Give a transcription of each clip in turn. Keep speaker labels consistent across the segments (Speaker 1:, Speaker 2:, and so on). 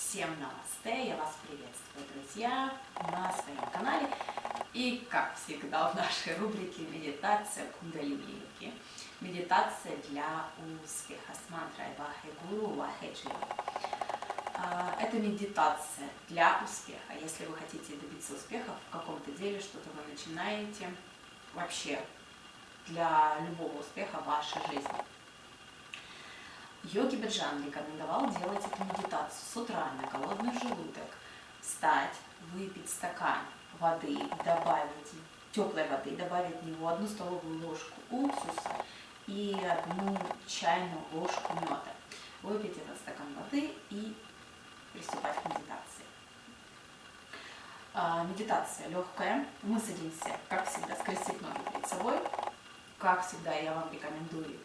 Speaker 1: Всем намасте, я вас приветствую, друзья, на своем канале. И, как всегда, в нашей рубрике «Медитация кундалини-йоги». Медитация для успеха с мантрой Вахе Гуру, Вахе Джио. Это медитация для успеха. Если вы хотите добиться успеха в каком-то деле, что-то вы начинаете, вообще для любого успеха в вашей жизни. Йоги Баджан рекомендовал делать эту медитацию с утра на голодный желудок, встать, выпить стакан воды, добавить теплой воды, добавить в него 1 столовую ложку уксуса и 1 чайную ложку меда. Выпить этот стакан воды и приступать к медитации. Медитация легкая. Мы садимся, как всегда, скрестив ноги перед собой. Как всегда, я вам рекомендую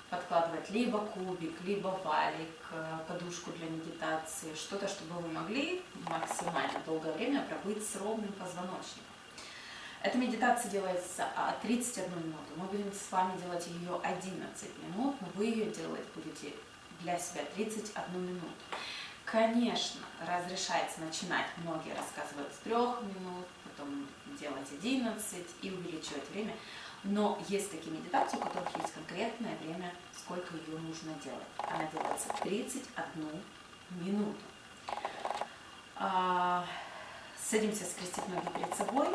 Speaker 1: подкладывать либо кубик, либо валик, подушку для медитации, что-то, чтобы вы могли максимально долгое время пробыть с ровным позвоночником. Эта медитация делается 31 минуту. Мы будем с вами делать ее 11 минут, но вы ее делать будете для себя 31 минуту. Конечно, разрешается начинать, многие рассказывают с 3 минут, потом делать 11 и увеличивать время. Но есть такие медитации, у которых есть конкретное время, сколько ее нужно делать. Она делается 31 минуту. Садимся, скрестив ноги перед собой.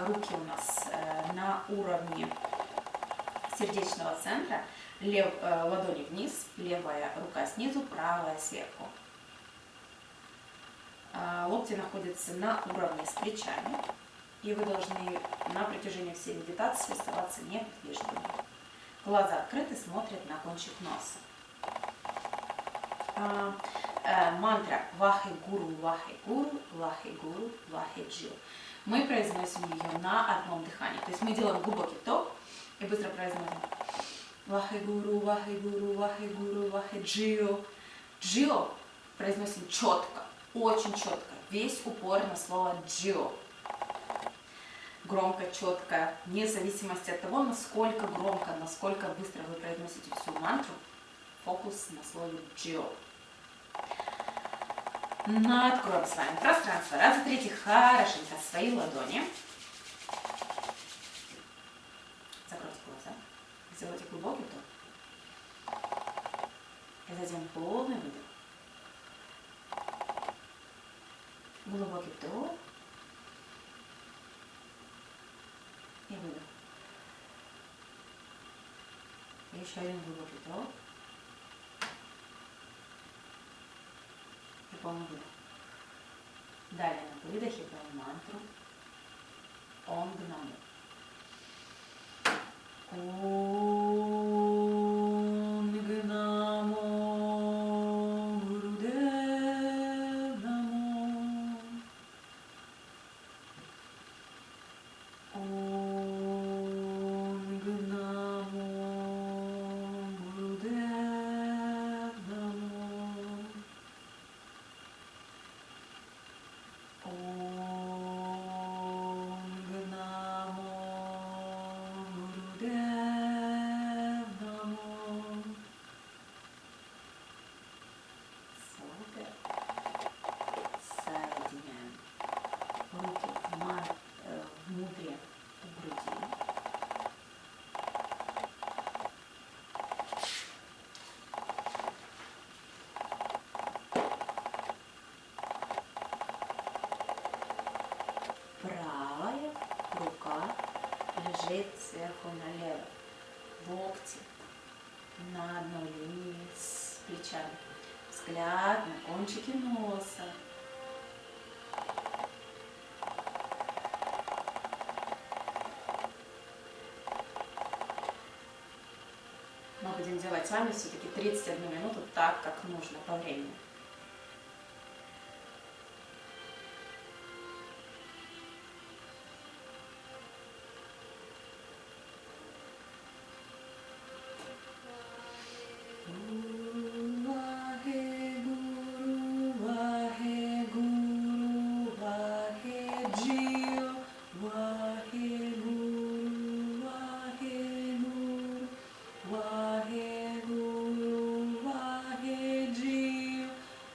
Speaker 1: Руки у нас на уровне сердечного центра. Ладони вниз, левая рука снизу, правая сверху. Локти находятся на уровне с плечами. И вы должны на протяжении всей медитации оставаться неподвижными. Глаза открыты, смотрят на кончик носа. Мантра Вахе Гуру, Вахе Гуру, Вахе Гуру, Вахе Джио. Мы произносим ее на одном дыхании. То есть мы делаем глубокий вдох и быстро произносим Вахе Гуру, Вахе Гуру, Вахе Гуру, Вахе Джио. Джио произносим четко, очень четко. Весь упор на слово Джио. Громко, четко, вне зависимости от того, насколько громко, насколько быстро вы произносите всю мантру, фокус на слове Джио. Откроем с вами пространство. Разотрите хорошенько свои ладони. Закройте глаза. Сделайте глубокий вдох. И затем полный выдох. Глубокий вдох. И выдох. И еще один глубокий вдох. И полный выдох. Далее на выдохе поем мантру Онг Намо. Онг Намо Гурудев Намо. Онг Намо Гурудев Намо. Онг Намо Гурудев Намо. Супер. Соединяем руки в мудре у груди. Правая рука лежит сверху налево. Локти на одной линии с плечами. Взгляд на кончики носа. Мы будем делать с вами все-таки 31 минуту так, как нужно по времени.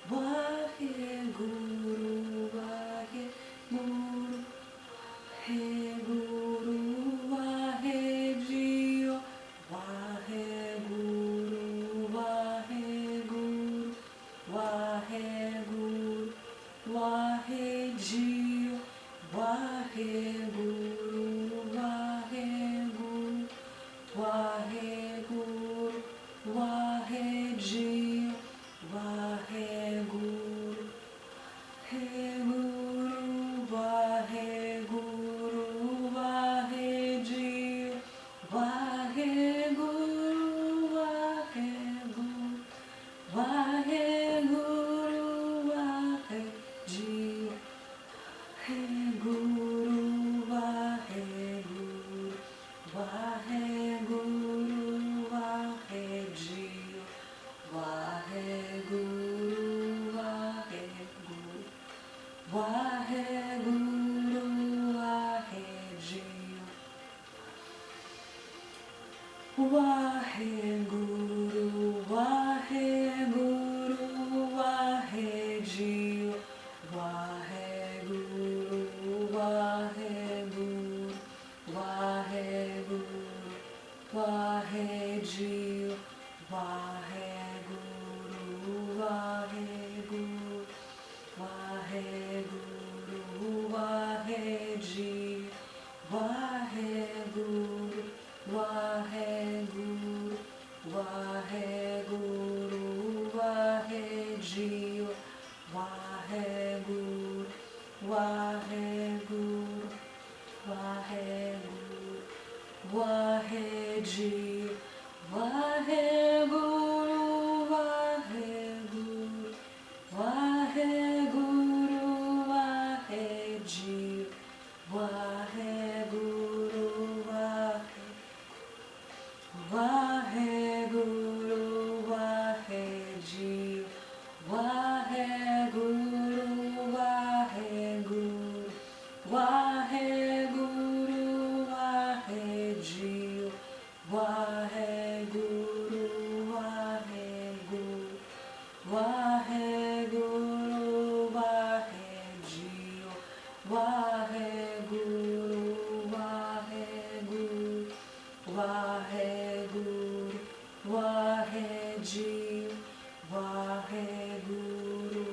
Speaker 1: Вахе Vaheguru, Vaheguru, Vaheguru, Vaheji, Vaheguru, Vaheguru, Vaheguru, Vaheji, Vaheguru, Vaheguru, Vaheguru, Vaheji, Vaheguru, Vaheguru, Vaheguru, Vaheji, Vaheguru, Vaheguru, Vaheji, Vaheguru, Vaheguru, Vaheguru, Vaheji, Vaheguru, Vaheguru, Vaheguru, Vaheji, Vaheguru, Vaheguru, Vaheguru, Vaheji, Vaheguru,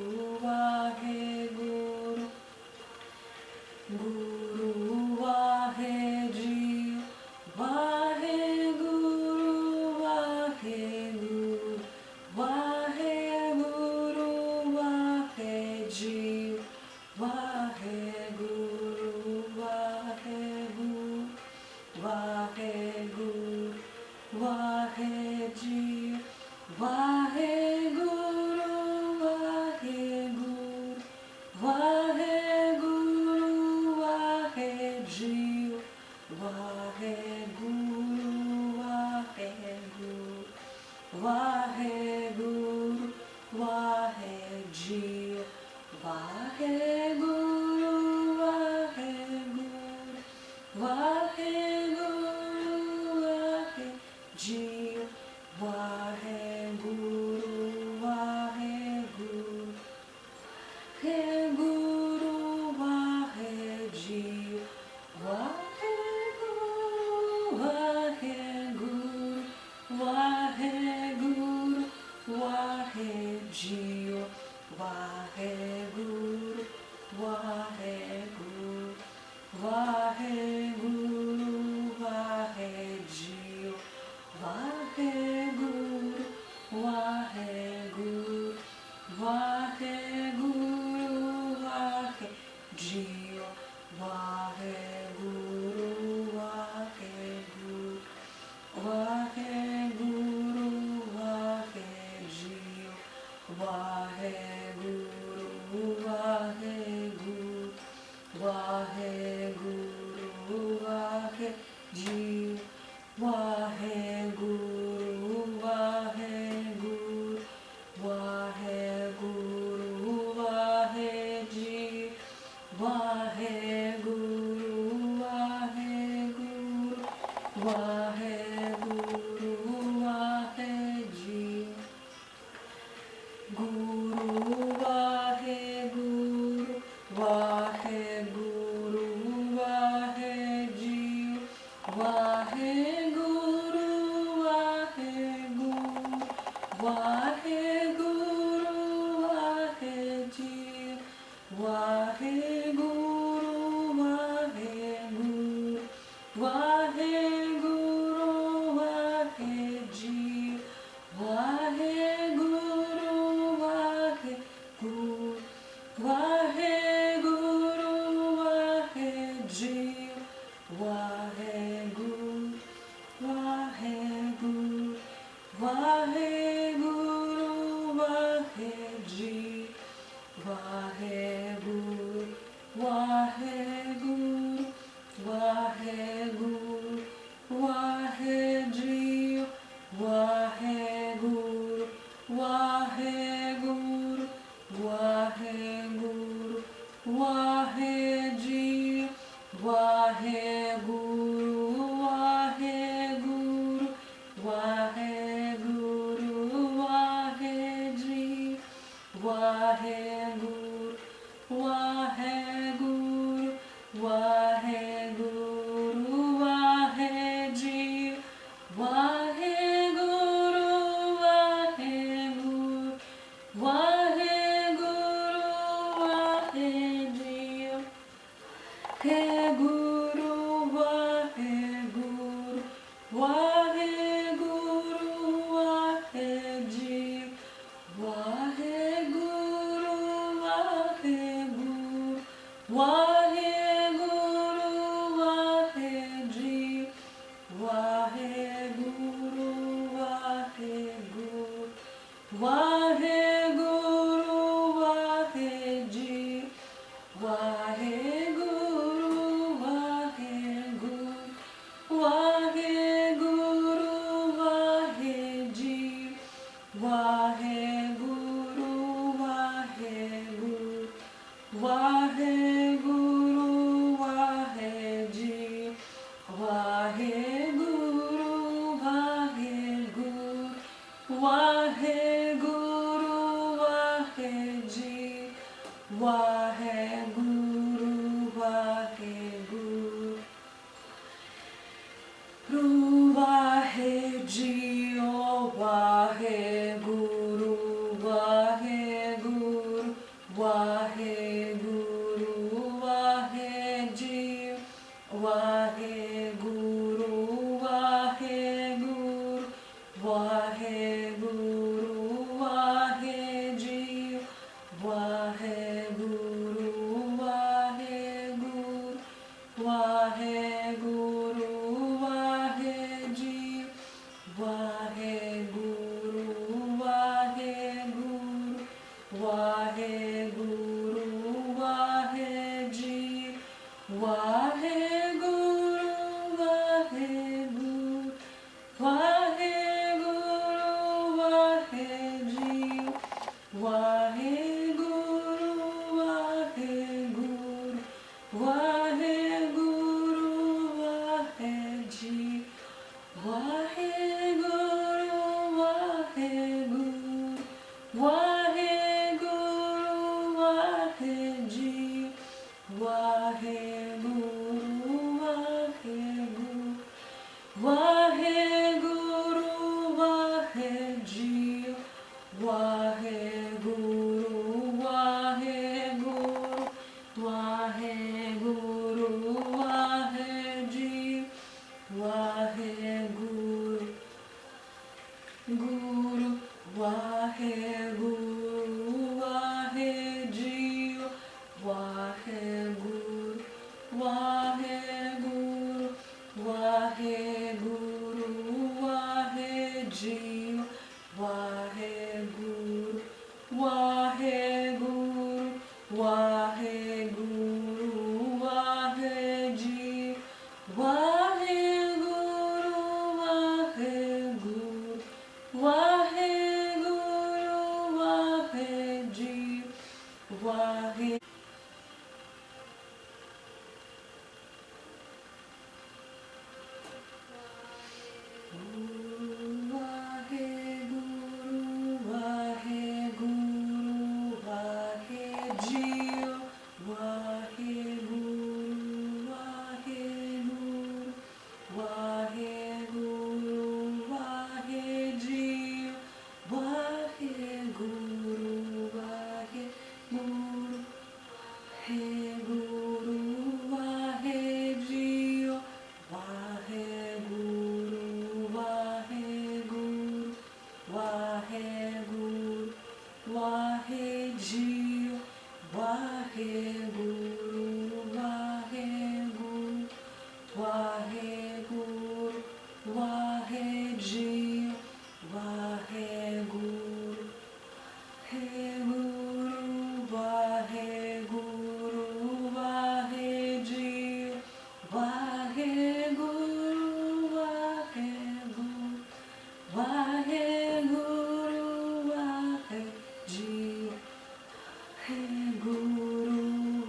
Speaker 1: Vaheguru, Guru, Vaheji, Vaheguru, Vaheguru, Vaheguru, Vaheji, Vaheguru, Vaheguru, Vaheguru, Vaheji, Vaheguru, Vaheguru, Vaheguru, Vaheji, Vaheguru, Vaheguru, Vaheguru, Vaheji, Vaheguru, Vaheguru, Vaheguru, Vaheji, Vaheguru, Vaheguru, Heguru, Vaheji, Vaheguru, Vaheguru, Vaheguru, Vaheji, Vaheguru, Vaheguru, Vaheguru, Vaheji, Vaheguru, Vaheguru, Vaheguru, Vaheji, Vaheguru, Vaheguru, Vaheguru, Vaheji, Vaheguru, Vaheguru, Vaheguru, Vaheji, Vaheguru, Vaheguru, Vaheguru, Vaheji, Vaheguru, Vaheguru, Vaheguru, Vaheji, Guru, Vaheguru, Vaheguru, Vaheji, Vaheguru, Vaheguru, Vaheguru, Vaheji, Vaheguru, Vaheguru, Vaheguru, Vaheji, Vaheguru, Vaheguru, Vaheguru, Vaheji, Vaheguru, Vaheguru, Vaheguru, Waheguru, Waheji, Waheguru, Waheguru, Waheguru, Waheji, Waheguru, Waheguru, Waheguru, Waheji, Waheguru, Waheguru, Waheguru, Waheji, Waheguru, Waheguru, Waheji, oh Waheguru, Waheguru, Waheguru, Waheji, Waheguru, Waheguru, Waheguru, Waheji, Waheguru, Waheguru, Waheguru, Waheji, Waheguru, Waheguru, Waheguru, Waheji, Waheguru, Waheguru, Waheguru, Waheji, Waheguru, Waheguru, Waheguru, Waheji, Waheguru, Waheguru, Waheguru, Waheji, Waheguru, Waheguru, Waheguru, Waheji, Waheguru, Waheguru, Waheguru, Waheji, Waheguru, Guru, Waheguru, Waheji, Waheguru, Waheguru, Waheguru, Waheji, Waheguru, Waheguru, Waheguru, Waheji, Waheguru, Waheguru, Waheguru, Waheji, Waheguru. Waheguru,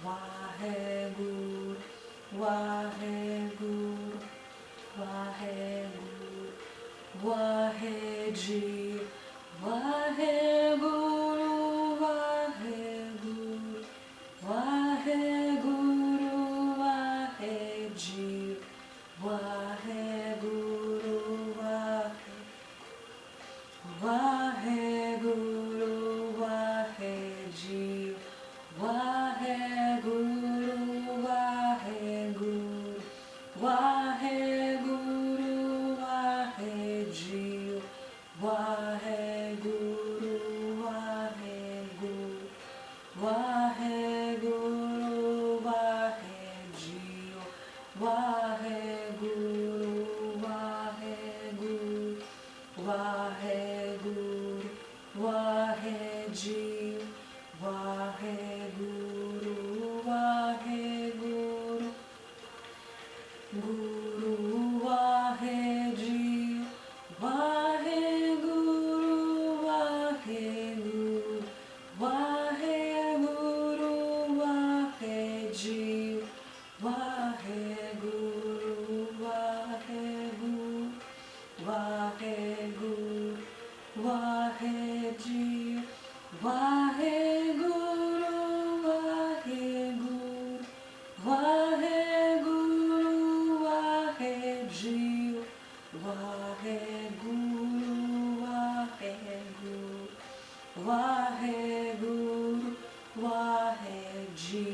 Speaker 1: Vaheguru, Vaheguru, Vaheguru, Vaheji, Vaheguru, Vaheguru, Vaheguru, Vaheji, Vaheguru, Vaheguru, Vaheji, Vaheguru, Vaheguru, Vaheguru, Vaheji, Vaheguru, Vaheguru, Vaheguru, Vaheji, Vaheguru, Vaheguru, Vaheguru, Vaheji, Vaheguru, Vaheguru, Guru, Vaheji, Vaheguru, Vaheguru, Vaheguru, Vaheji, Vaheguru, Vaheguru, Vaheguru, Vaheji, Vaheguru, Vaheguru, Vaheguru, Vaheji, Vaheguru, Vaheguru, Vaheguru, Vaheji,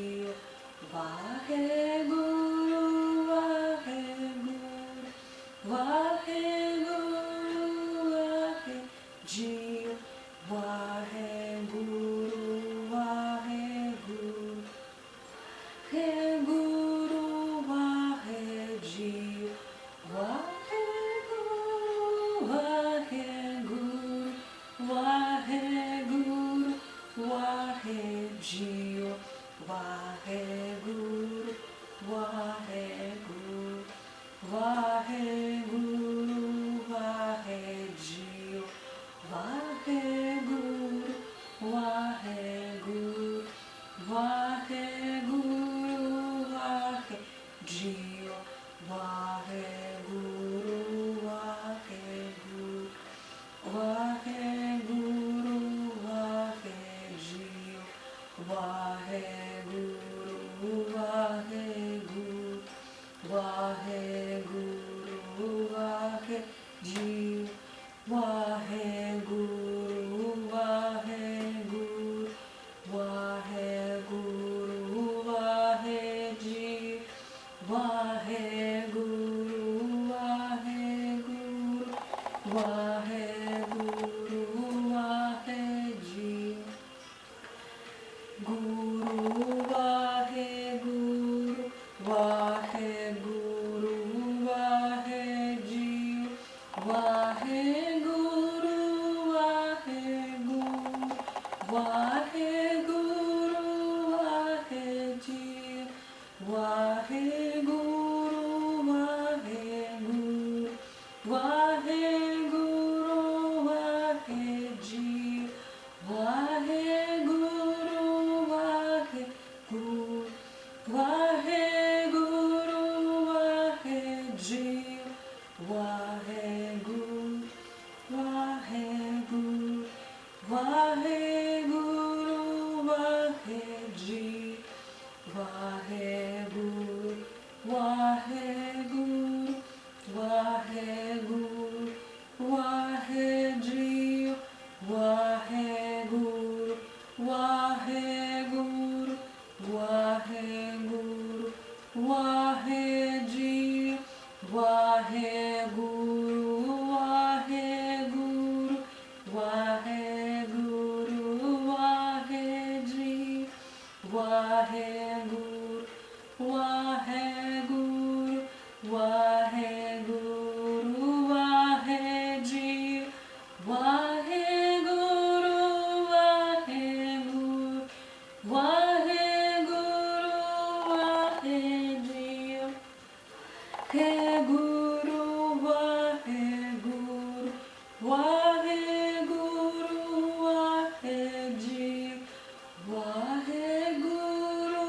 Speaker 1: Vaheguru, Vaheguru, Vaheguru, Vaheji, Vaheguru, Vaheguru, Heguru, Vaheji, Vaheguru, Vaheguru, Vaheguru, Vaheji, Vaheguru, Vaheguru, Vaheguru, Vaheji, Vaheguru, Vaheguru, Vaheguru, Vaheji, Vaheguru, Vaheguru, Vaheguru, Vaheji, Vaheguru, Vaheguru, Vaheguru, Vaheji, Vaheguru, Vaheguru, Vaheguru, Vaheji, Vaheguru, Vaheguru, Vaheguru, Vaheji, Guru, Vaheguru, Vaheguru, Vaheji, Vaheguru, Vaheguru, Vaheguru, Vaheji, Vaheguru, Vaheguru, Vaheguru, Vaheji, Vaheguru, Vaheguru, Vaheguru, Vaheji, Vaheguru, Vaheguru, Vaheguru, Vaheji, Vaheguru, Vaheguru, Vaheguru, Vaheji, Vaheguru, Vaheguru, Vaheguru, Vaheji, Vaheguru, Vaheguru, Vaheguru, Vaheji, Vaheguru, Vaheguru, Vaheguru, Vaheji, Vaheguru, Vaheguru, Vaheguru, Vaheji, Heguru, Vaheguru, Vaheguru, Vaheji, Vaheguru,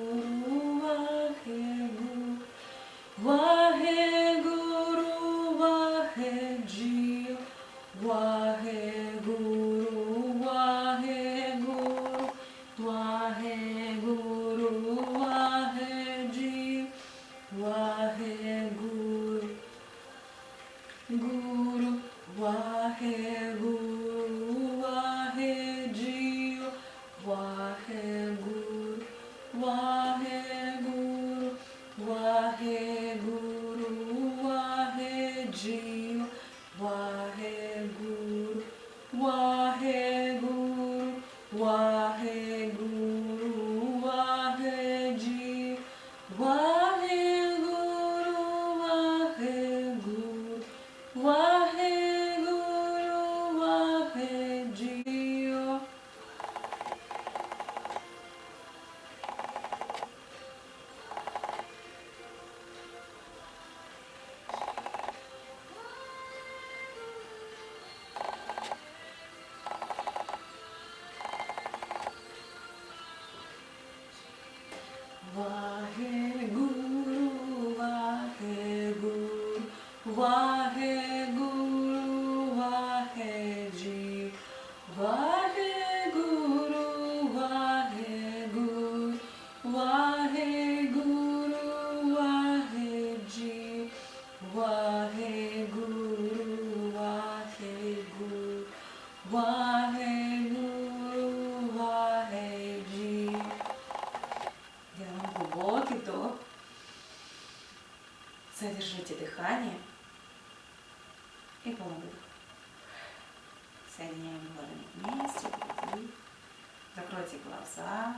Speaker 1: Вахегуру, Вахегуру, Вахегуру, Вахеджи, Вахегуру, Вахегуру, Вахегуру, Вахеджи, Вахегуру, Вахегуру, Вахегуру, Вахеджи. Делаем глубокий вдох. Задержите дыхание и полный выдох. Соединяем ладони вместе, груди. Закройте глаза,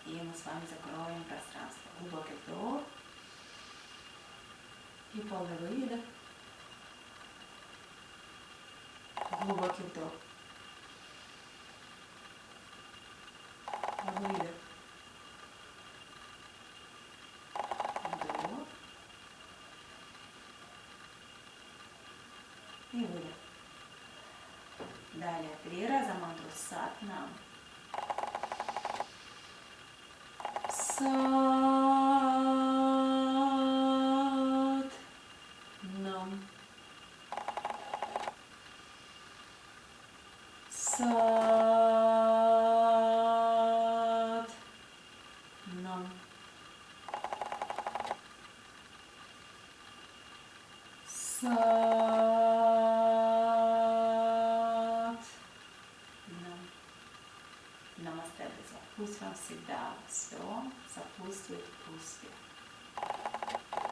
Speaker 1: и мы с вами закроем пространство. Глубокий вдох и полный выдох. Глубокий вдох. Выдох. Вдох. И выдох. Далее 3 раза мантру Сат Нам. Сат Нам. Сат Нам. Сат Нам. Намасте, друзья. Пусть вам всегда все сопутствует успех.